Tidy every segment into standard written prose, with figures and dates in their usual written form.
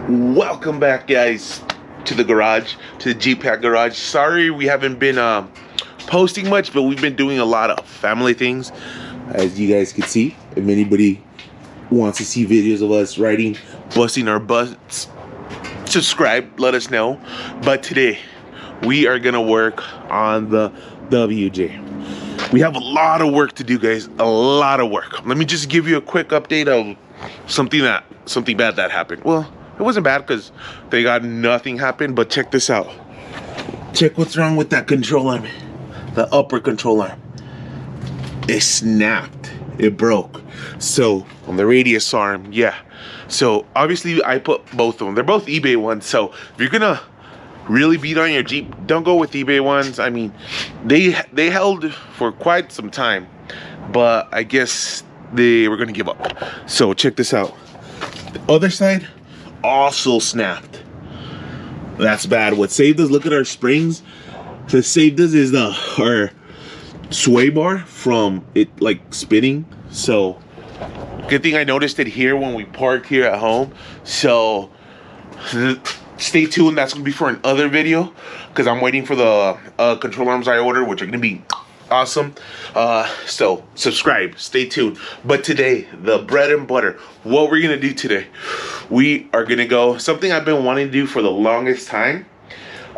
Welcome back, guys, to the garage, to the G-Pack garage. Sorry we haven't been posting much, but we've been doing a lot of family things, as you guys can see. If anybody wants to see videos of us riding, busting our butts, subscribe, let us know. But today we are gonna work on the WJ. We have a lot of work to do, guys, a lot of work. Let me just give you a quick update of something bad that happened. Well, it wasn't bad because they got nothing happened, but check this out. Check what's wrong with that control arm. The upper control arm. It snapped. It broke. So on the radius arm, yeah. So obviously I put both of them. They're both eBay ones. So if you're gonna really beat on your Jeep, don't go with eBay ones. I mean, they held for quite some time, but I guess they were gonna give up. So check this out. The other side also snapped. That's bad. What saved us, look at our springs. What saved us is our sway bar from it like spinning. So good thing I noticed it here when we parked here at home. So stay tuned, that's gonna be for another video because I'm waiting for the control arms I ordered, which are gonna be awesome. So subscribe, stay tuned. But today, the bread and butter, what we're gonna do today, we are gonna go something I've been wanting to do for the longest time.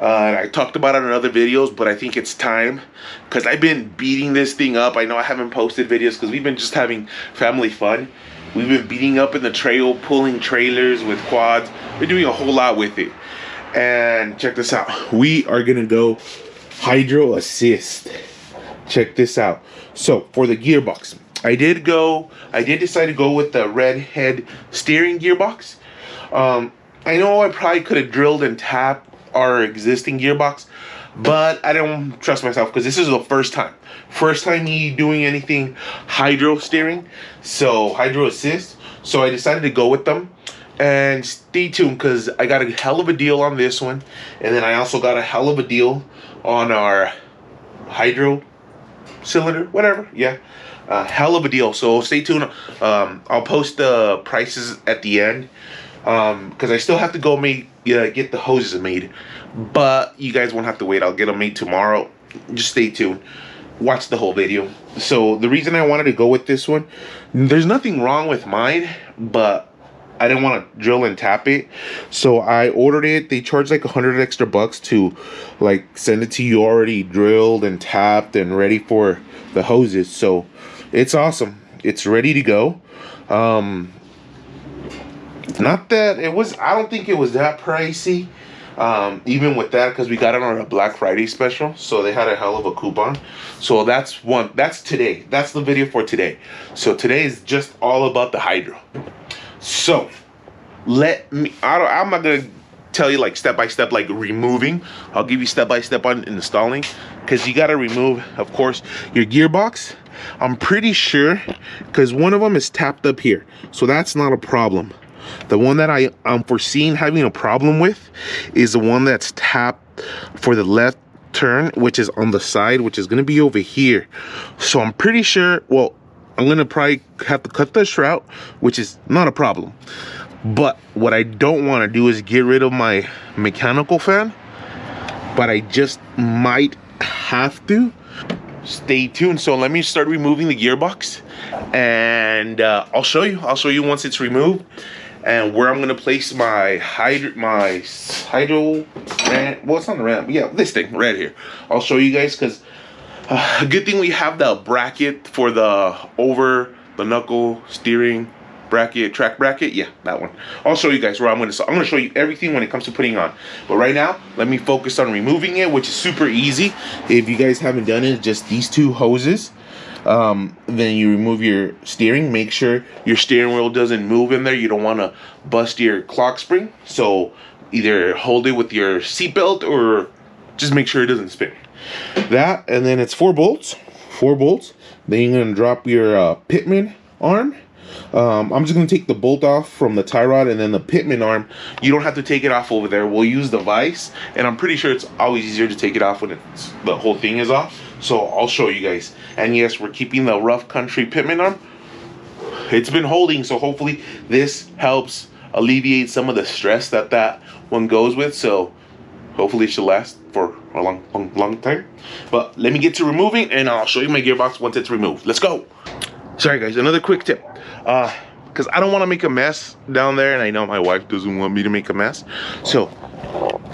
I talked about it in other videos, but I think it's time because I've been beating this thing up. I know I haven't posted videos because we've been just having family fun. We've been beating up in the trail, pulling trailers with quads. We're doing a whole lot with it. And check this out. We are gonna go hydro assist. Check this out. So for the gearbox, I did decide to go with the red head steering gearbox. I know I probably could have drilled and tapped our existing gearbox, but I don't trust myself because this is the first time me doing anything hydro steering, so hydro assist. So I decided to go with them. And stay tuned because I got a hell of a deal on this one, and then I also got a hell of a deal on our hydro cylinder, whatever. Yeah, hell of a deal. So stay tuned. I'll post the prices at the end because I still have to go get the hoses made, but you guys won't have to wait. I'll get them made tomorrow. Just stay tuned, watch the whole video. So the reason I wanted to go with this one, there's nothing wrong with mine, but I didn't want to drill and tap it, so I ordered it. They charged like $100 extra to like send it to you already drilled and tapped and ready for the hoses. So it's awesome. It's ready to go. Not that it was, I don't think it was that pricey, even with that, because we got it on a Black Friday special, so they had a hell of a coupon. So that's today. That's the video for today. So today is just all about the hydro. So I'm not gonna tell you like step by step like removing. I'll give you step by step on installing, because you got to remove, of course, your gearbox. I'm pretty sure because one of them is tapped up here, so that's not a problem. The one that I'm foreseeing having a problem with is the one that's tapped for the left turn, which is on the side, which is going to be over here. So I'm pretty sure, well, I'm going to probably have to cut the shroud, which is not a problem. But what I don't want to do is get rid of my mechanical fan, but I just might have to. Stay tuned. So let me start removing the gearbox, and I'll show you once it's removed and where I'm going to place my hydro, well, it's on the ramp, yeah, this thing right here. I'll show you guys, because a good thing we have the bracket for the over the knuckle steering bracket, track bracket. Yeah, that one. I'll show you guys where I'm going to show you everything when it comes to putting on. But right now, let me focus on removing it, which is super easy. If you guys haven't done it, just these two hoses. Then you remove your steering. Make sure your steering wheel doesn't move in there. You don't want to bust your clock spring. So either hold it with your seatbelt or just make sure it doesn't spin. That, and then it's 4 bolts. Then you're gonna drop your pitman arm. I'm just gonna take the bolt off from the tie rod, and then the pitman arm, you don't have to take it off over there. We'll use the vise, and I'm pretty sure it's always easier to take it off when the whole thing is off. So I'll show you guys. And yes, we're keeping the rough country pitman arm. It's been holding, so hopefully this helps alleviate some of the stress that that one goes with. So hopefully it should last for a long time. But let me get to removing, and I'll show you my gearbox once it's removed. Let's go. Sorry guys, another quick tip. Because I don't want to make a mess down there, and I know my wife doesn't want me to make a mess. So,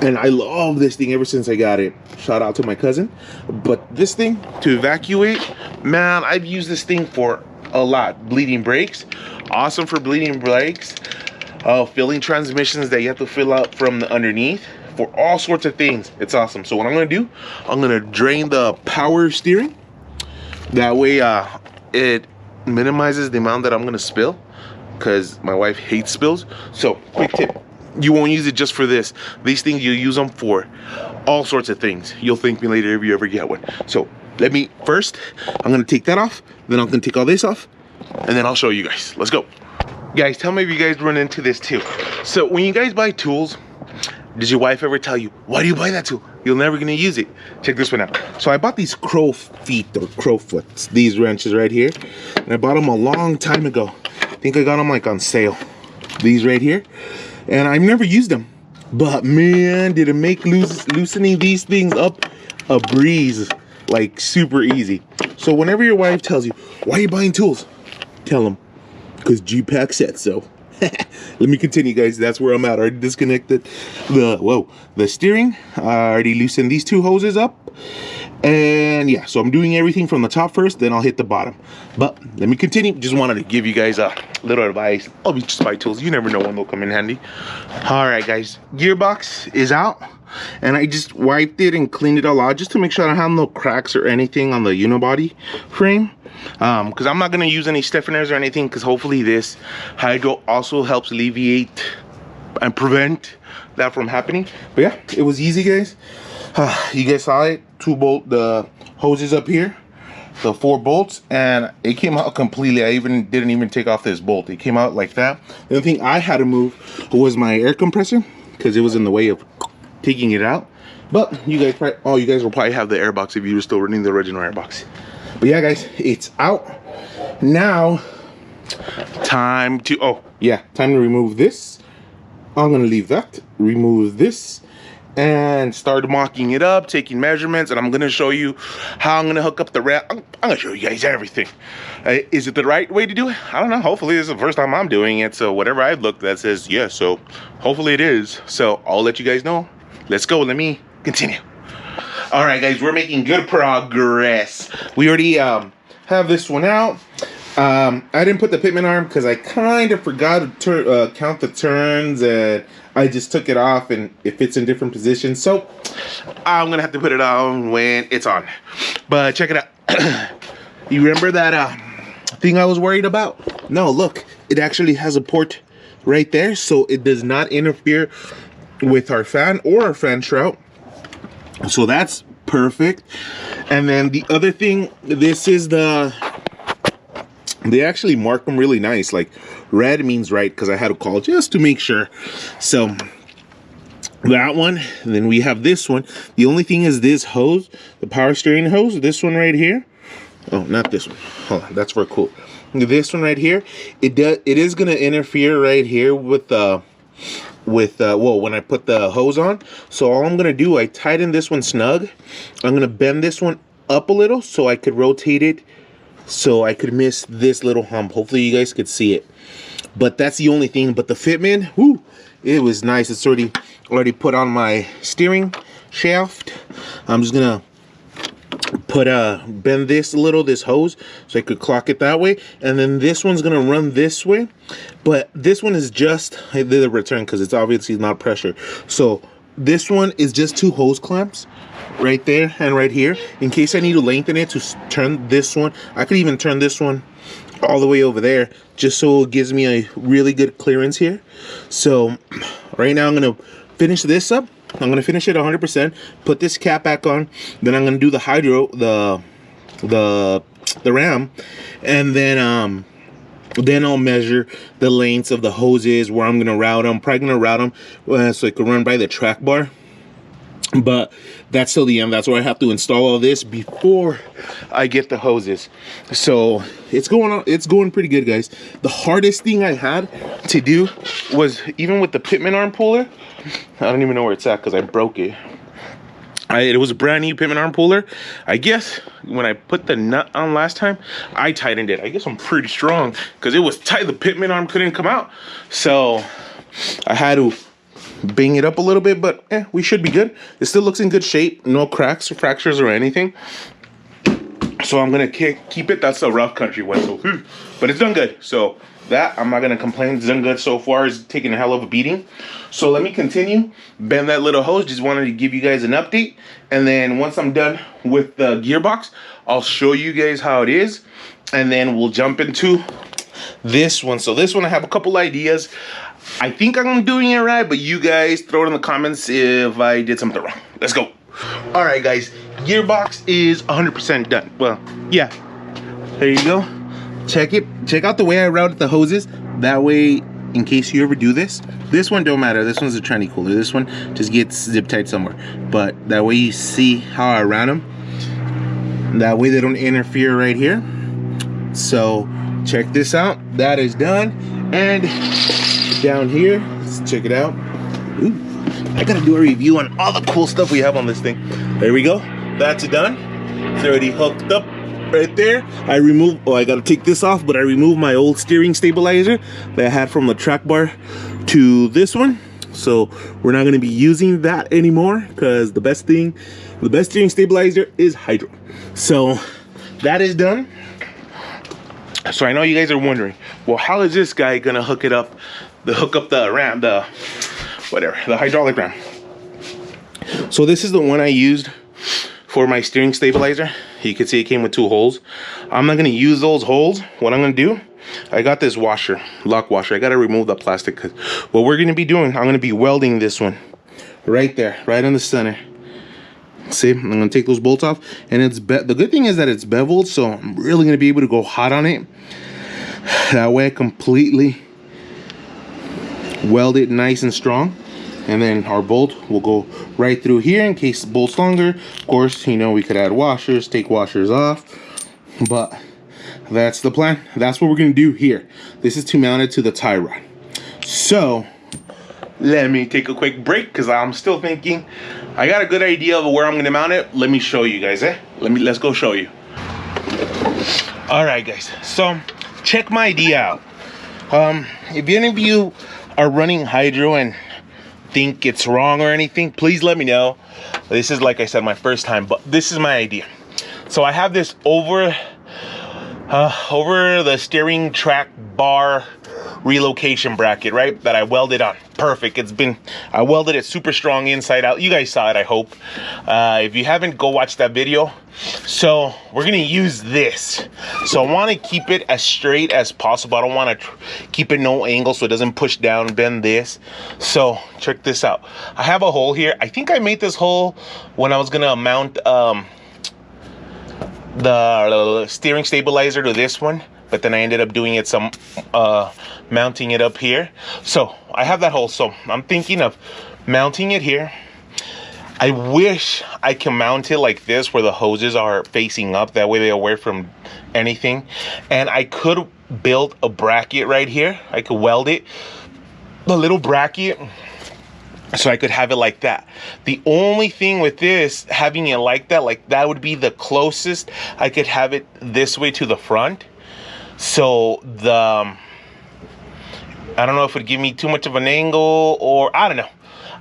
and I love this thing ever since I got it. Shout out to my cousin. But this thing, to evacuate, man, I've used this thing for a lot. Bleeding brakes, awesome for bleeding brakes. Filling transmissions that you have to fill out from the underneath. For all sorts of things, it's awesome. So what I'm gonna do, I'm gonna drain the power steering. That way it minimizes the amount that I'm gonna spill, because my wife hates spills. So quick tip, you won't use it just for this. These things, you use them for all sorts of things. You'll thank me later if you ever get one. So let me first, I'm gonna take that off, then I'm gonna take all this off, and then I'll show you guys. Let's go. Guys, tell me if you guys run into this too. So when you guys buy tools, does your wife ever tell you, why do you buy that tool? You're never gonna use it. Check this one out. So I bought these crow feet or crow foots, these wrenches right here. And I bought them a long time ago. I think I got them like on sale. These right here. And I've never used them. But man, did it make loosening these things up a breeze. Like super easy. So whenever your wife tells you, why are you buying tools? Tell them, because G-Pack said so. Let me continue, guys. That's where I'm at. I already disconnected the steering. I already loosened these two hoses up, and yeah, so I'm doing everything from the top first, then I'll hit the bottom. But let me continue. Just wanted to give you guys a little advice. Always just buy tools. You never know when they'll come in handy. All right, guys, gearbox is out, and I just wiped it and cleaned it all out just to make sure I don't have no cracks or anything on the unibody frame. Because I'm not going to use any stiffeners or anything, because hopefully this hydro also helps alleviate and prevent that from happening. But yeah, it was easy, guys. You guys saw it. The hoses up here, the 4 bolts, and it came out completely. I didn't even take off this bolt. It came out like that. The only thing I had to move was my air compressor, because it was in the way of taking it out. But you guys will probably have the airbox if you were still running the original airbox. But yeah, guys, it's out now. Time to remove this. I'm gonna leave that, remove this, and start mocking it up, taking measurements, and I'm gonna show you how I'm gonna hook up the rail. I'm gonna show you guys everything. Is it the right way to do it? I don't know. Hopefully this is the first time I'm doing it, so whatever I've looked at says yes, so hopefully it is. So I'll let you guys know. Let's go. Let me continue. All right, guys, we're making good progress. We already have this one out. I didn't put the pitman arm because I kind of forgot to count the turns, and I just took it off and it fits in different positions. So I'm gonna have to put it on when it's on. But check it out. You remember that thing I was worried about? No, look, it actually has a port right there, so it does not interfere with our fan or our fan shroud. So that's perfect. And then the other thing, this is they actually mark them really nice. Like red means right, because I had to call just to make sure. So that one, and then we have this one. The only thing is this hose, the power steering hose, this one right here. Oh, not this one. Hold on, that's for cool. This one right here, it is gonna interfere right here with when I put the hose on. So all I'm gonna do, I tighten this one snug. I'm gonna bend this one up a little so I could rotate it, so I could miss this little hump. Hopefully you guys could see it. But that's the only thing. But the fitment, whoo, it was nice. It's already put on my steering shaft. I'm just gonna bend this a little, this hose, so I could clock it that way. And then this one's gonna run this way, but this one is just, I did a return because it's obviously not pressure. So this one is just 2 hose clamps right there and right here, in case I need to lengthen it to turn this one. I could even turn this one all the way over there, just so it gives me a really good clearance here. So right now I'm gonna finish this up. I'm gonna finish it 100%, put this cap back on, then I'm gonna do the hydro, the ram, and then I'll measure the lengths of the hoses, where I'm gonna route them. Probably gonna route them so it can run by the track bar. but that's still the end. That's where I have to install all this before I get the hoses. So it's going pretty good, guys. The hardest thing I had to do was, even with the pitman arm puller, I don't even know where it's at because I broke it. It was a brand new pitman arm puller. I guess when I put the nut on last time, I tightened it. I guess I'm pretty strong because it was tight. The pitman arm couldn't come out, so I had to bang it up a little bit, but we should be good. It still looks in good shape. No cracks or fractures or anything. So I'm gonna keep it. That's a rough country one, so but it's done good. So that, I'm not gonna complain. It's done good so far. It's taking a hell of a beating. So let me continue. Bend that little hose. Just wanted to give you guys an update. And then once I'm done with the gearbox, I'll show you guys how it is. And then we'll jump into this one. So this one, I have a couple ideas. I think I'm doing it right, but you guys throw it in the comments if I did something wrong. Let's go. All right, guys. Gearbox is 100% done. Well, yeah. There you go. Check it. Check out the way I routed the hoses. That way, in case you ever do this one don't matter. This one's a tranny cooler. This one just gets zip tied somewhere. But that way you see how I route them. That way they don't interfere right here. So check this out. That is done. And down here, let's check it out. Ooh, I gotta do a review on all the cool stuff we have on this thing. There we go. That's done. It's already hooked up right there. I removed, oh, I gotta take this off, but I removed my old steering stabilizer that I had from the track bar to this one. So we're not gonna be using that anymore because the best steering stabilizer is hydro. So that is done. So I know you guys are wondering, well, how is this guy gonna hook up the ram, the hydraulic ram? So this is the one I used for my steering stabilizer. You can see it came with 2 holes. I'm not gonna use those holes. What I'm gonna do, I got this washer, lock washer. I gotta remove the plastic because what we're gonna be doing, I'm gonna be welding this one right there, right in the center. See, I'm gonna take those bolts off, and the good thing is that it's beveled, so I'm really gonna be able to go hot on it. That way I completely weld it nice and strong. And then our bolt will go right through here in case the bolt's longer. Of course, you know, we could add washers, take washers off, but that's the plan. That's what we're gonna do here. This is to mount it to the tie rod. So let me take a quick break because I'm still thinking. I got a good idea of where I'm gonna mount it. Let me show you guys, let's go show you. All right, guys, so check my idea out. If any of you are running hydro and think it's wrong or anything, please let me know. This is, like I said, my first time, but this is my idea. So I have this over the steering track bar relocation bracket, right, that I welded on. Perfect. I welded it super strong inside out. You guys saw it, I hope. If you haven't, go watch that video. So we're gonna use this. So I want to keep it as straight as possible. I don't want to keep it no angle so it doesn't push down, bend this. So check this out. I have a hole here. I think I made this hole when I was gonna mount the steering stabilizer to this one, but then I ended up doing it mounting it up here. So I have that hole, so I'm thinking of mounting it here. I wish I can mount it like this where the hoses are facing up, that way they're away from anything. And I could build a bracket right here. I could weld it, a little bracket, so I could have it like that. The only thing with this, having it like that would be the closest I could have it this way to the front. So I don't know if it would give me too much of an angle, or I don't know.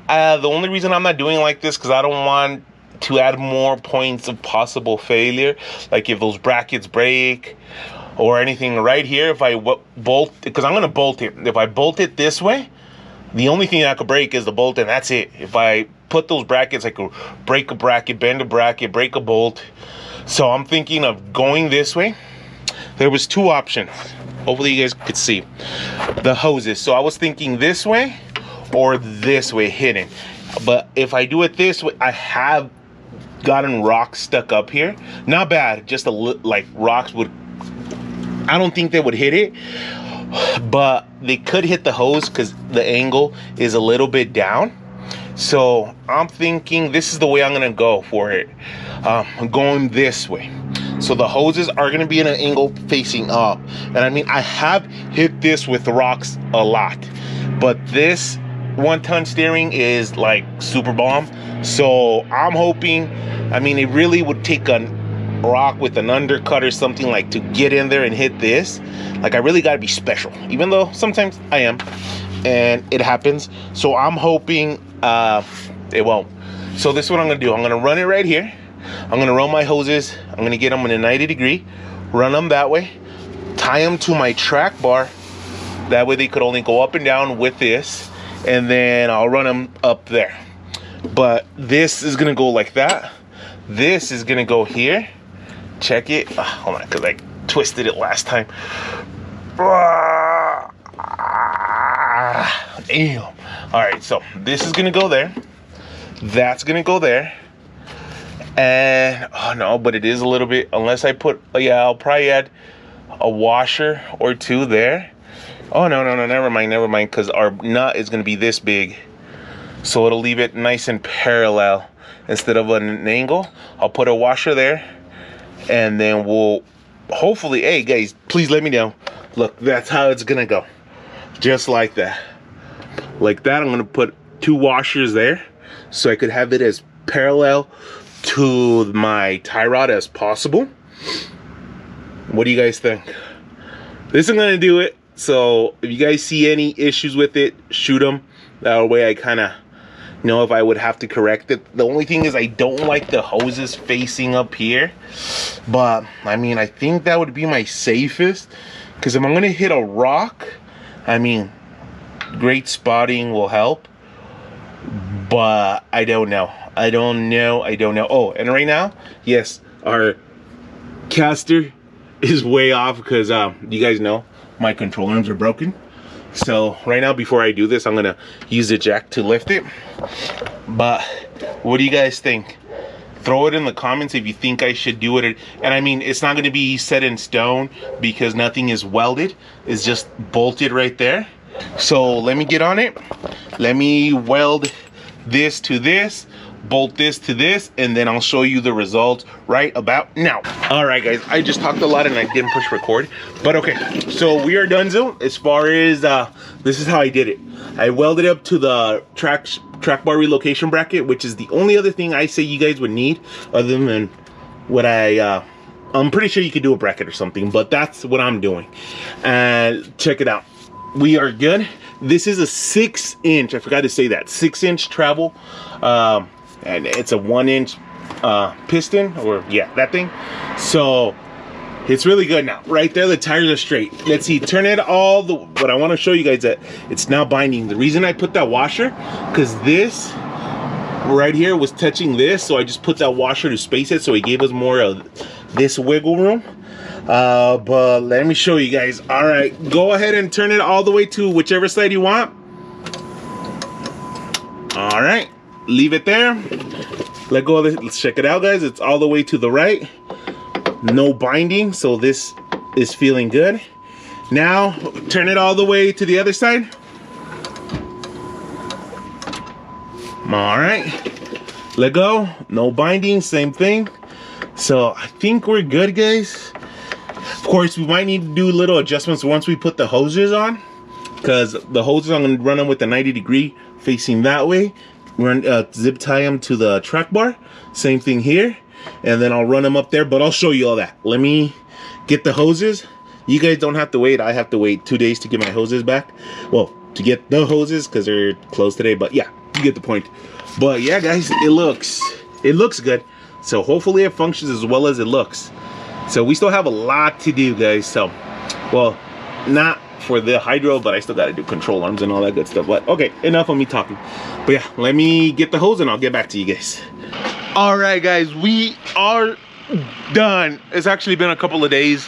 The only reason I'm not doing like this because I don't want to add more points of possible failure, like if those brackets break or anything right here. If I bolt, because I'm gonna bolt it. If I bolt it this way, the only thing that could break is the bolt, and that's it. If I put those brackets, I could break a bracket, bend a bracket, break a bolt. So I'm thinking of going this way. There was 2 options. Hopefully you guys could see the hoses. So I was thinking this way or this way, hidden. But if I do it this way, I have gotten rocks stuck up here. Not bad, just like rocks would, I don't think they would hit it, but they could hit the hose because the angle is a little bit down. So I'm thinking this is the way I'm gonna go for it. I'm going this way. So the hoses are gonna be in an angle facing up. And I mean, I have hit this with rocks a lot, but this 1-ton steering is like super bomb. So I'm hoping, I mean, it really would take a rock with an undercut or something like to get in there and hit this. Like, I really gotta be special, even though sometimes I am, and it happens. So I'm hoping it won't. So this is what I'm gonna do. I'm gonna run it right here. I'm gonna run my hoses. I'm gonna get them in a 90 degree, run them that way, tie them to my track bar. That way they could only go up and down with this, and then I'll run them up there. But this is gonna go like that. This is gonna go here. Check it. Hold on, because I twisted it last time. Damn. All right, so this is gonna go there. That's gonna go there. And oh no, but it is a little bit, unless I put, yeah, I'll probably add a washer or two there. Oh no, never mind, because our nut is gonna be this big, so it'll leave it nice and parallel instead of an angle. I'll put a washer there, and then we'll hopefully, hey guys, please let me know. Look, that's how it's gonna go, just like that. Like that. I'm gonna put 2 washers there, so I could have it as parallel to my tie rod as possible. What do you guys think? This is gonna do it. So if you guys see any issues with it, shoot them. That way I kind of know if I would have to correct it. The only thing is I don't like the hoses facing up here, but I mean, I think that would be my safest, because if I'm gonna hit a rock, I mean, great spotting will help, but I don't know. Oh, and right now, yes, our caster is way off because you guys know my control arms are broken. So right now, before I do this, I'm gonna use the jack to lift it. But what do you guys think? Throw it in the comments if you think I should do it. And I mean, it's not gonna be set in stone because nothing is welded. It's just bolted right there. So let me get on it. Let me weld this to this, bolt this to this, and then I'll show you the results right about now. All right guys, I just talked a lot and I didn't push record, but okay, so we are donezo as far as this is how I did it. I welded up to the track bar relocation bracket, which is the only other thing I say you guys would need other than what I'm pretty sure you could do a bracket or something, but that's what I'm doing. And check it out, we are good. This is a 6-inch, I forgot to say that, 6-inch travel, and it's a 1-inch piston, or yeah, that thing. So it's really good now. Right there, the tires are straight. Let's see, turn it all the, but I want to show you guys that it's now binding. The reason I put that washer, because this right here was touching this, so I just put that washer to space it, so it gave us more of this wiggle room. But let me show you guys. All right, go ahead and turn it all the way to whichever side you want. All right, leave it there. Let go of it. Let's check it out, guys. It's all the way to the right. No binding, so this is feeling good. Now turn it all the way to the other side. All right, let go. No binding, same thing. So I think we're good, guys. Of course, we might need to do little adjustments once we put the hoses on, because the hoses, I'm going to run them with the 90 degree facing that way. Run zip tie them to the track bar. Same thing here. And then I'll run them up there, but I'll show you all that. Let me get the hoses. You guys don't have to wait. I have to wait 2 days to get my hoses back. Well, to get the hoses because they're closed today, but yeah, you get the point. But yeah, guys, it looks good. So hopefully it functions as well as it looks. So we still have a lot to do, guys. So, well, not for the hydro, but I still got to do control arms and all that good stuff. But okay, enough of me talking. But yeah, let me get the hose and I'll get back to you guys. All right, guys, we are done. It's actually been a couple of days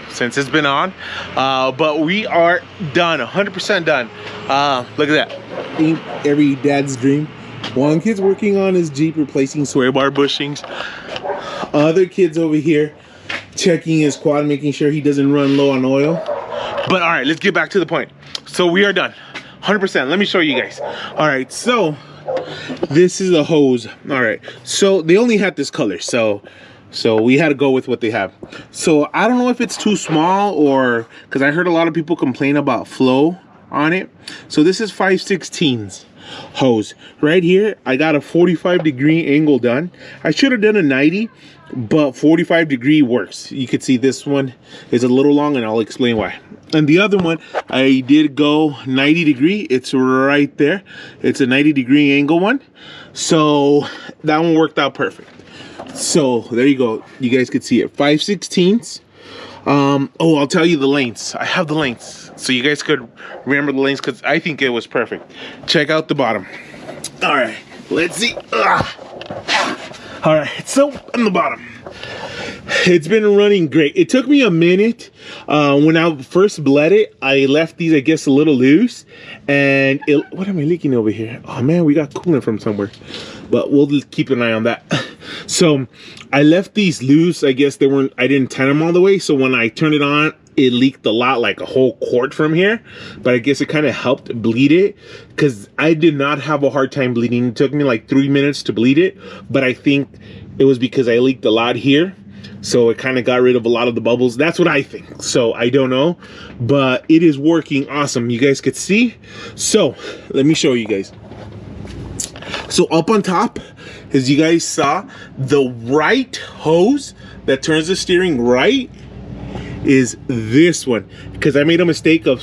since it's been on, but we are done, 100% done. Look at that. Every dad's dream. One kid's working on his Jeep replacing sway bar bushings. Other kid's over here checking his quad, making sure he doesn't run low on oil. But all right, let's get back to the point. So we are done. 100%. Let me show you guys. All right, so this is the hose. All right, so they only had this color, so we had to go with what they have. So I don't know if it's too small, or because I heard a lot of people complain about flow on it. So this is 5/16 hose right here. I got a 45-degree angle done. I should have done a 90, but 45-degree works. You can see this one is a little long, and I'll explain why. And the other one, I did go 90-degree. It's right there. It's a 90-degree angle one. So that one worked out perfect. So there you go. You guys could see it. 5/16. Oh, I'll tell you the lengths. I have the lengths, so you guys could remember the lengths, because I think it was perfect. Check out the bottom. All right, let's see. All right, so on the bottom, it's been running great. It took me a minute. When I first bled it, I left these, I guess, a little loose, and what am I leaking over here? Oh man, we got coolant from somewhere, but we'll just keep an eye on that. So I left these loose. I guess I didn't tan them all the way. So when I turned it on, it leaked a lot, like a whole quart from here. But I guess it kind of helped bleed it, because I did not have a hard time bleeding. It took me like 3 minutes to bleed it. But I think it was because I leaked a lot here. So it kind of got rid of a lot of the bubbles. That's what I think. So I don't know, but it is working awesome. You guys could see. So let me show you guys. So up on top, as you guys saw, the right hose that turns the steering right is this one, because I made a mistake of,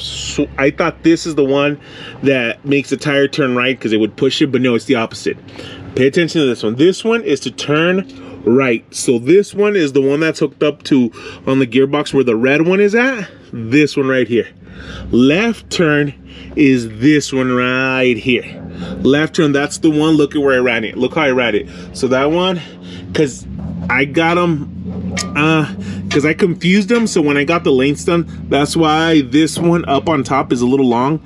I thought this is the one that makes the tire turn right because it would push it, but no, it's the opposite. Pay attention to this one. This one is to turn right. So this one is the one that's hooked up to on the gearbox where the red one is at. This one right here. Left turn is this one right here. Left turn, that's the one. Look at where I ran it. Look how I ran it. So that one, because I got them, because I confused them. So when I got the lengths done, that's why this one up on top is a little long,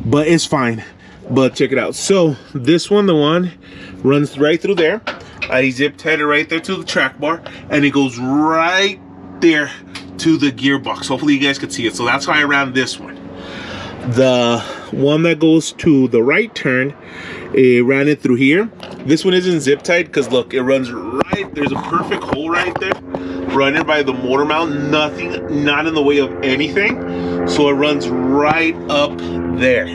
but it's fine. But check it out. So this one, the one runs right through there. I zip tied it right there to the track bar, and it goes right there to the gearbox. Hopefully you guys can see it. So that's how I ran this one. The one that goes to the right turn, it ran it through here. This one isn't zip tied because look, it runs right, there's a perfect hole right there, running by the motor mount, nothing, not in the way of anything. So it runs right up there.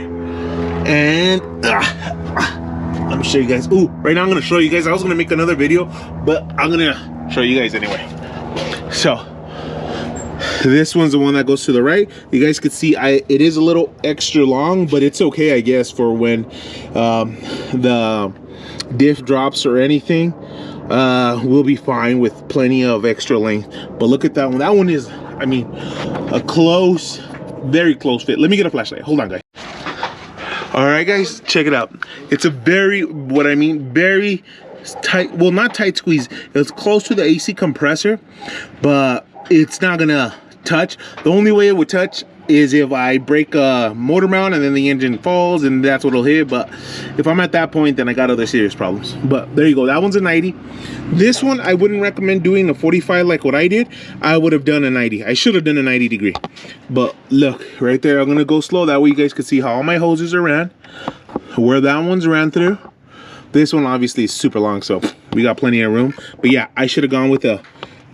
And let me show you guys. Ooh, right now I'm gonna show you guys. I was gonna make another video, but I'm gonna show you guys anyway. So this one's the one that goes to the right. You guys could see it is a little extra long, but it's okay, I guess, for when the diff drops or anything. We'll be fine with plenty of extra length. But look at that one. That one is, I mean, a close, very close fit. Let me get a flashlight. Hold on, guys. All right, guys, check it out. It's a very, very tight, well, not tight squeeze. It's close to the AC compressor, but it's not gonna touch. The only way it would touch is if I break a motor mount and then the engine falls, and that's what it'll hit. But if I'm at that point, then I got other serious problems. But there you go. That one's a 90. This one, I wouldn't recommend doing a 45 like what I did. I would have done a 90. I should have done a 90 degree. But look, right there, I'm gonna go slow. That way you guys can see how all my hoses are ran, where that one's ran through. This one obviously is super long, so we got plenty of room. But yeah, I should have gone with a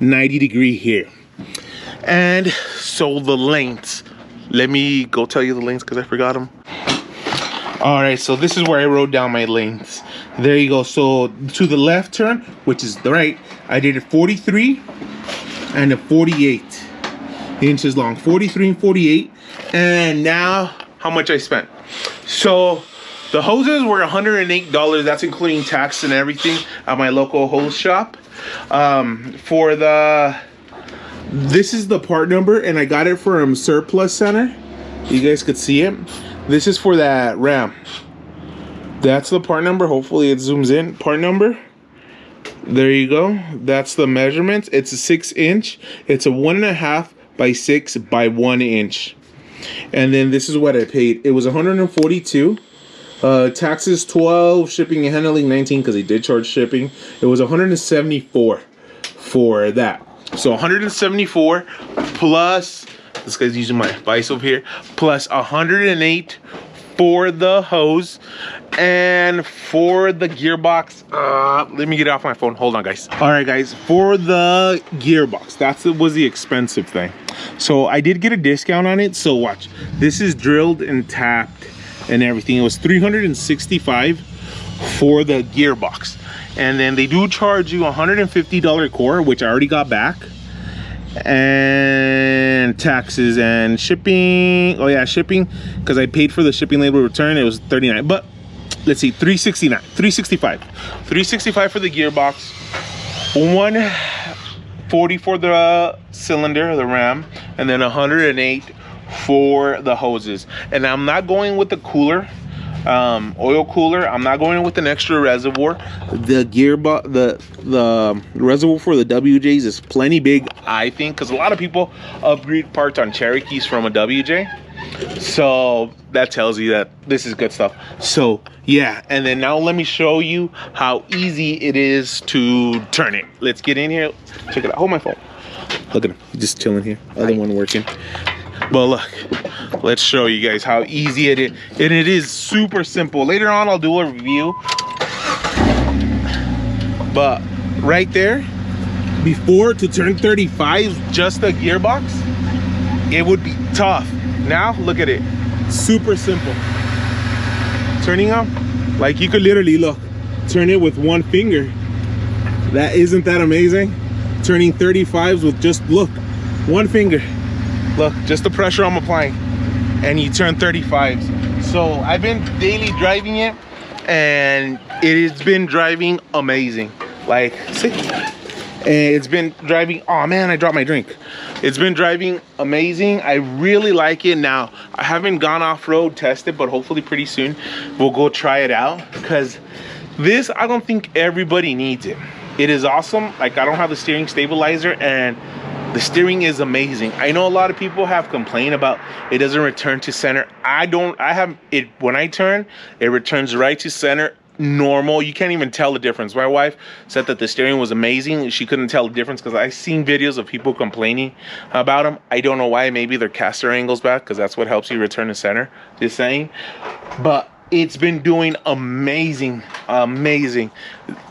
90 degree here. And so the lengths, let me go tell you the lengths because I forgot them. All right, so this is where I wrote down my lengths. There you go. So to the left turn, which is the right, I did a 43 and a 48 inches long. 43 and 48. And now how much I spent. So the hoses were $108. That's including tax and everything at my local hose shop. For the, this is the part number, and I got it from Surplus Center. You guys could see it. This is for that ram. That's the part number. Hopefully it zooms in. Part number. There you go. That's the measurements. It's a 6-inch. It's a 1.5 by 6 by 1 inch. And then this is what I paid. It was $142. Taxes 12, shipping and handling 19 because they did charge shipping. It was $174 for that. So $174 plus, this guy's using my vice over here, plus $108 for the hose and for the gearbox. Let me get it off my phone. Hold on, guys. All right, guys, for the gearbox, was the expensive thing. So I did get a discount on it. So watch, this is drilled and tapped and everything. It was $365 for the gearbox, and then they do charge you $150 core, which I already got back, and taxes and shipping. Oh yeah, shipping, because I paid for the shipping label return. It was $39, but let's see, $365 for the gearbox, $140 for the cylinder, the ram, and then $108 for the hoses. And I'm not going with the cooler, oil cooler. I'm not going with an extra reservoir. The gearbox, the reservoir for the WJs is plenty big, I think, because a lot of people upgrade parts on Cherokees from a WJ. So that tells you that this is good stuff. So yeah, and then now let me show you how easy it is to turn it. Let's get in here. Check it out. Hold my phone. Look at him, just chilling here. Other one working. But look, let's show you guys how easy it is. And it is super simple. Later on, I'll do a review. But right there, before, to turn 35, just a gearbox, it would be tough. Now, look at it. Super simple. Turning up, like you could literally, look, turn it with one finger. Isn't that amazing? Turning 35s with just, look, one finger. Look, just the pressure I'm applying, and you turn 35s. So I've been daily driving it, and it has been driving amazing. Like, see? And it's been driving, oh man, I dropped my drink. It's been driving amazing. I really like it. Now, I haven't gone off-road tested, but hopefully pretty soon we'll go try it out, because this, I don't think everybody needs it. It is awesome. Like, I don't have the steering stabilizer, and the steering is amazing. I know a lot of people have complained about it doesn't return to center. I have it, when I turn, it returns right to center, normal. You can't even tell the difference. My wife said that the steering was amazing. She couldn't tell the difference, because I've seen videos of people complaining about them. I don't know why. Maybe their caster angle's back, because that's what helps you return to center, just saying. But it's been doing amazing,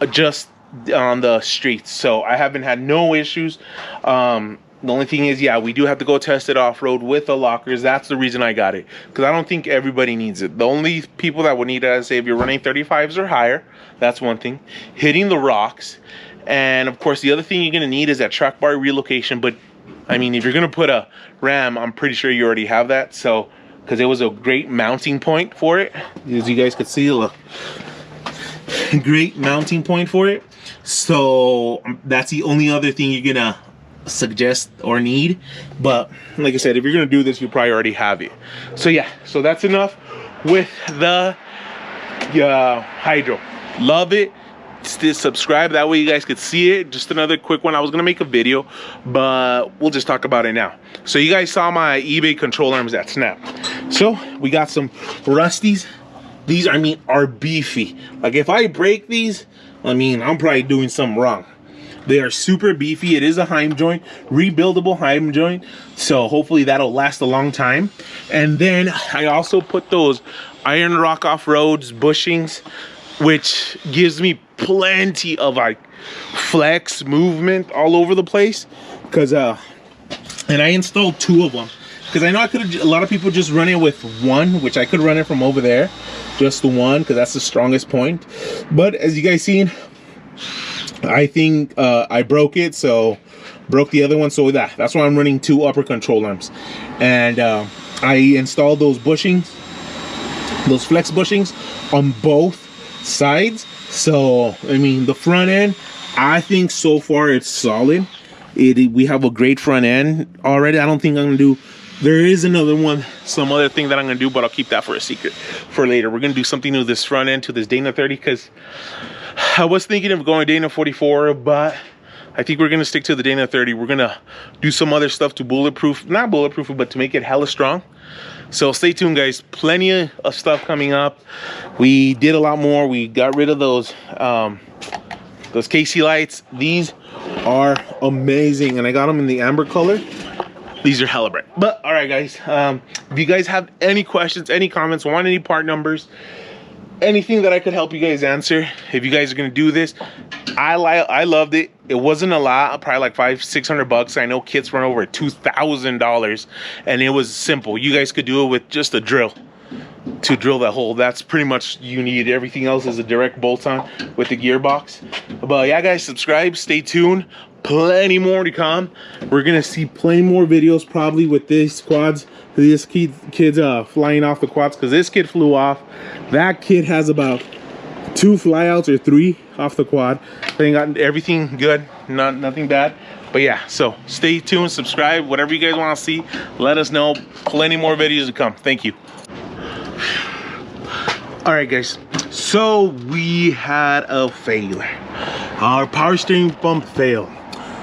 just on the streets. So I haven't had no issues. The only thing is, yeah, we do have to go test it off-road with the lockers. That's the reason I got it, because I don't think everybody needs it. The only people that would need it, I say, if you're running 35s or higher, that's one thing. Hitting the rocks, and of course the other thing you're going to need is that track bar relocation. But I mean, if you're going to put a ram, I'm pretty sure you already have that. So, because it was a great mounting point for it, as you guys could see, look, great mounting point for it. So that's the only other thing you're gonna suggest or need. But like I said, if you're gonna do this, you probably already have it. So yeah, so that's enough with the hydro. Love it. Still subscribe, that way you guys could see it. Just another quick one. I was gonna make a video, but we'll just talk about it now. So you guys saw my eBay control arms that snapped. So we got some Rusties. These, I mean, are beefy. Like, if I break these, I mean, I'm probably doing something wrong. They are super beefy. It is a Heim joint, rebuildable Heim joint. So hopefully that'll last a long time. And then I also put those Iron Rock Off-Roads bushings, which gives me plenty of like flex movement all over the place. And I installed 2 of them. Because I know a lot of people just run it with one, which I could run it from over there. Just the one, because that's the strongest point. But as you guys seen, I think I broke it, so broke the other one. So that's why I'm running 2 upper control arms. And I installed those bushings, those flex bushings on both sides. So I mean, the front end, I think so far it's solid. We have a great front end already. I don't think I'm gonna do, there is another one, some other thing that I'm gonna do, but I'll keep that for a secret for later. We're gonna do something to this front end, to this Dana 30, because I was thinking of going Dana 44, but I think we're gonna stick to the Dana 30. We're gonna do some other stuff to bulletproof, not bulletproof, but to make it hella strong. So stay tuned, guys. Plenty of stuff coming up. We did a lot more. We got rid of those KC lights. These are amazing, and I got them in the amber color. These are hella bright. But all right, right, guys. If you guys have any questions, any comments, want any part numbers, anything that I could help you guys answer, if you guys are gonna do this, I loved it. It wasn't a lot, probably like $500-600. I know kits run over $2,000, and it was simple. You guys could do it with just a drill to drill that hole. That's pretty much you need. Everything else is a direct bolt-on with the gearbox. But yeah, guys, subscribe, stay tuned. Plenty more to come. We're gonna see plenty more videos probably with these quads. This kid's flying off the quads, because this kid flew off. That kid has about 2 flyouts or 3 off the quad. They got everything good, nothing bad. But yeah, so stay tuned, subscribe, whatever you guys want to see, let us know. Plenty more videos to come. Thank you. All right, guys, so we had a failure. Our power steering pump failed.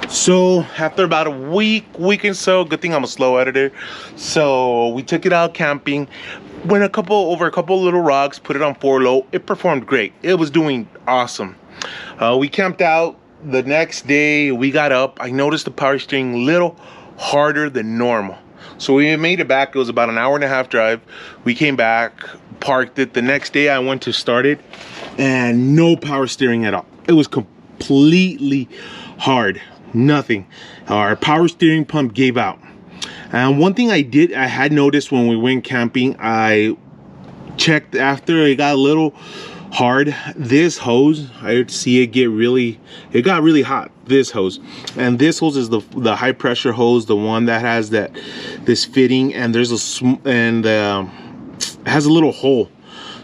So after about a week and so, good thing I'm a slow editor, so we took it out camping, went over a couple little rocks, put it on 4 low. It performed great. It was doing awesome. We camped out. The next day we got up. I noticed the power steering a little harder than normal, so we made it back. It was about an 1.5-hour drive. We came back, parked it. The next day I went to start it, and no power steering at all. It was completely hard. Nothing. Our power steering pump gave out. And one thing I had noticed when we went camping, I checked after it got a little hard. This hose, I see it got really hot. This hose, and this hose is the high pressure hose, the one that has this fitting, and there's it has a little hole.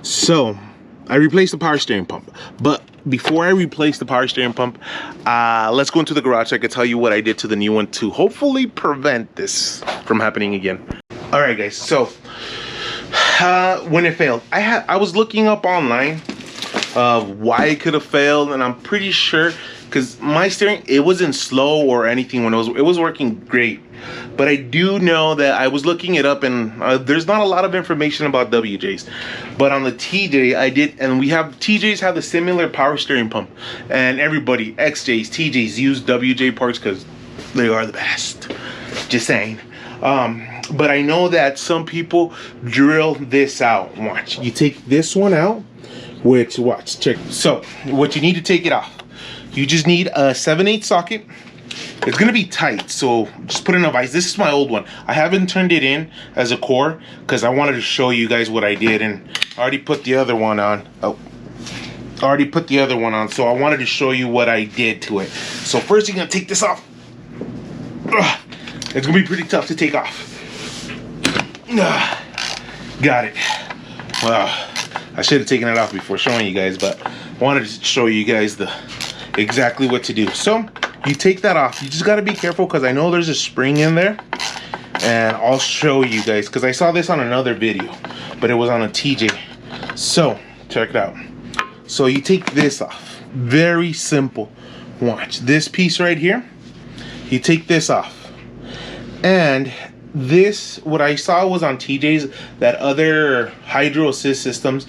So I replaced the power steering pump. But before I replace the power steering pump, let's go into the garage so I can tell you what I did to the new one to hopefully prevent this from happening again. All right, guys, so when it failed, I was looking up online of why it could have failed, and I'm pretty sure, because my steering, it wasn't slow or anything when it was working great. But I do know that I was looking it up, and there's not a lot of information about WJs. But on the TJ, I did, and TJs have the similar power steering pump. And everybody, XJs, TJs, use WJ parts because they are the best. Just saying. But I know that some people drill this out. Watch. You take this one out, watch, check. So, what you need to take it off. You just need a 7/8 socket. It's gonna be tight, so just put in a vise. This is my old one. I haven't turned it in as a core because I wanted to show you guys what I did, and I already put the other one on. So I wanted to show you what I did to it. So first you're gonna take this off. It's gonna be pretty tough to take off. Got it. Wow, I should have taken it off before showing you guys, but I wanted to show you guys exactly what to do. So you take that off. You just got to be careful because I know there's a spring in there, and I'll show you guys because I saw this on another video, but it was on a TJ. So check it out. So you take this off. Very simple. Watch this piece right here. You take this off, and this, what I saw was on TJs that other hydro assist systems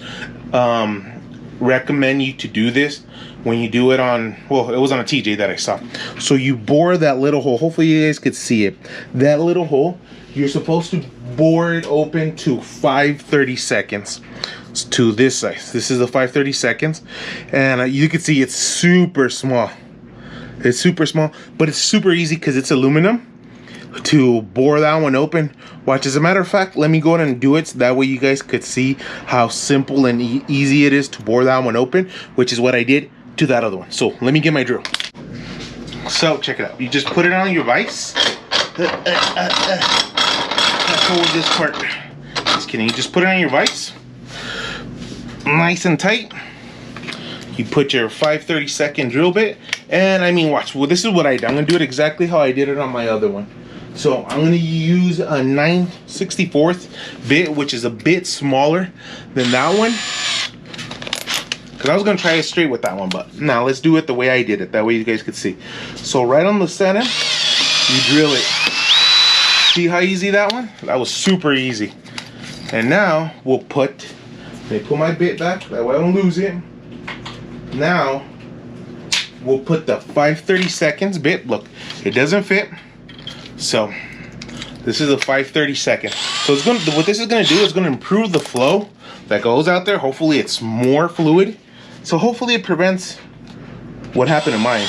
recommend you to do this when you do it on, well, it was on a TJ that I saw. So you bore that little hole. Hopefully you guys could see it. That little hole, you're supposed to bore it open to 5/32 to this size. This is the 5/32, and you can see it's super small. It's super small, but it's super easy because it's aluminum to bore that one open. Watch, as a matter of fact, let me go ahead and do it so that way you guys could see how simple and easy it is to bore that one open, which is what I did to that other one. So let me get my drill. So check it out. You just put it on your vise. Hold this part. Just kidding. You just put it on your vise, nice and tight. You put your 5/32 drill bit, and I mean, watch. Well, this is what I did. I'm gonna do it exactly how I did it on my other one. So I'm gonna use a 9/64 bit, which is a bit smaller than that one, because I was gonna try it straight with that one, but now let's do it the way I did it. That way you guys could see. So right on the center, you drill it. See how easy that one? That was super easy. And now we'll let me put my bit back, that way I don't lose it. Now we'll put the 5/32 bit. Look, it doesn't fit, so This is a 5/32. So it's going. What this is going to do is going to improve the flow that goes out there. Hopefully it's more fluid. So hopefully it prevents what happened to mine.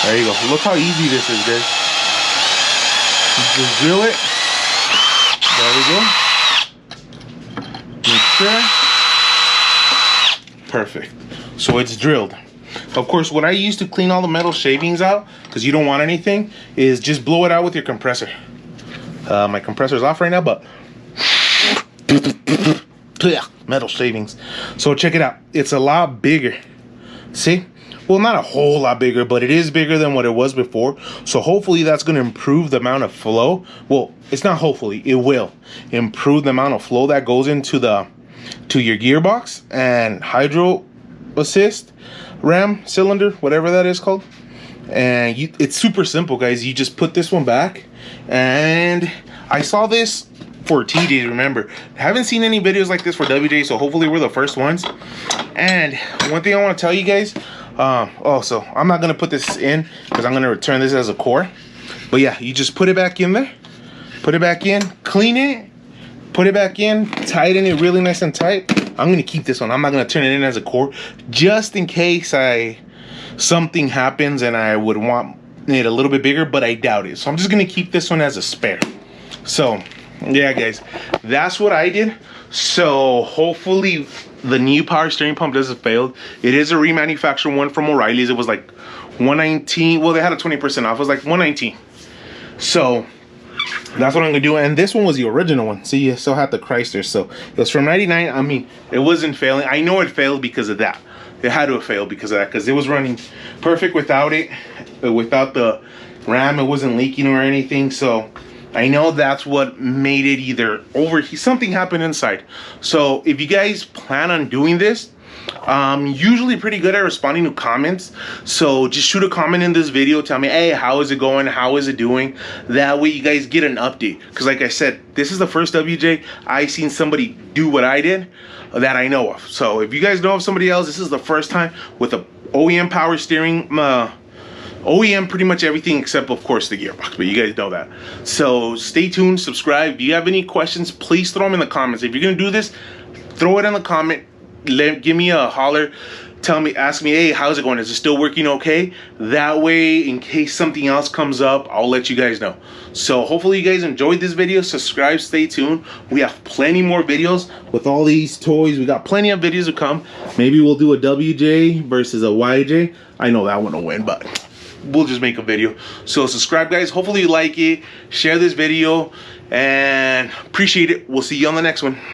There you go. Look how easy this is, guys. Just drill it. There we go. Make sure. Perfect. So it's drilled. Of course, what I use to clean all the metal shavings out, because you don't want anything, is just blow it out with your compressor. My compressor's off right now, but metal shavings. So check it out. It's a lot bigger. See? Well, not a whole lot bigger, but it is bigger than what it was before. So hopefully that's going to improve the amount of flow. Well, it's not hopefully, it will improve the amount of flow that goes into your gearbox and hydro assist ram cylinder, whatever that is called. And it's super simple, guys. You just put this one back, and I saw this for TJ. Remember, I haven't seen any videos like this for WJ, so hopefully we're the first ones. And one thing I want to tell you guys, so I'm not gonna put this in because I'm gonna return this as a core. But yeah, you just put it back in there, put it back in, clean it, put it back in, tighten it really nice and tight. I'm gonna keep this one. I'm not gonna turn it in as a core, just in case something happens and I would want it a little bit bigger, but I doubt it. So I'm just gonna keep this one as a spare. So yeah, guys, that's what I did. So hopefully the new power steering pump doesn't fail. It is a remanufactured one from O'Reilly's. It was like $119. Well, they had a 20% off. It was like $119. So that's what I'm gonna do. And this one was the original one. See, you still had the Chrysler. So it was from '99. I mean, it wasn't failing. I know it failed because of that. It had to have failed because of that, because it was running perfect without it. Without the RAM, it wasn't leaking or anything. So I know that's what made it either overheat. Something happened inside. So if you guys plan on doing this, usually pretty good at responding to comments. So just shoot a comment in this video. Tell me, hey, how is it going? How is it doing? That way you guys get an update. Because like I said, this is the first WJ I seen somebody do what I did that I know of. So if you guys know of somebody else, this is the first time with a OEM power steering. OEM pretty much everything except of course the gearbox, but you guys know that. So stay tuned, subscribe. If you have any questions, please throw them in the comments. If you're gonna do this, throw it in the comment. Give me a holler. Tell me, ask me, hey, how's it going? Is it still working okay? That way, in case something else comes up, I'll let you guys know. So hopefully you guys enjoyed this video. Subscribe, stay tuned. We have plenty more videos with all these toys. We got plenty of videos to come. Maybe we'll do a WJ versus a YJ. I know that one will win, but we'll just make a video. So subscribe, guys. Hopefully you like it. Share this video and appreciate it. We'll see you on the next one.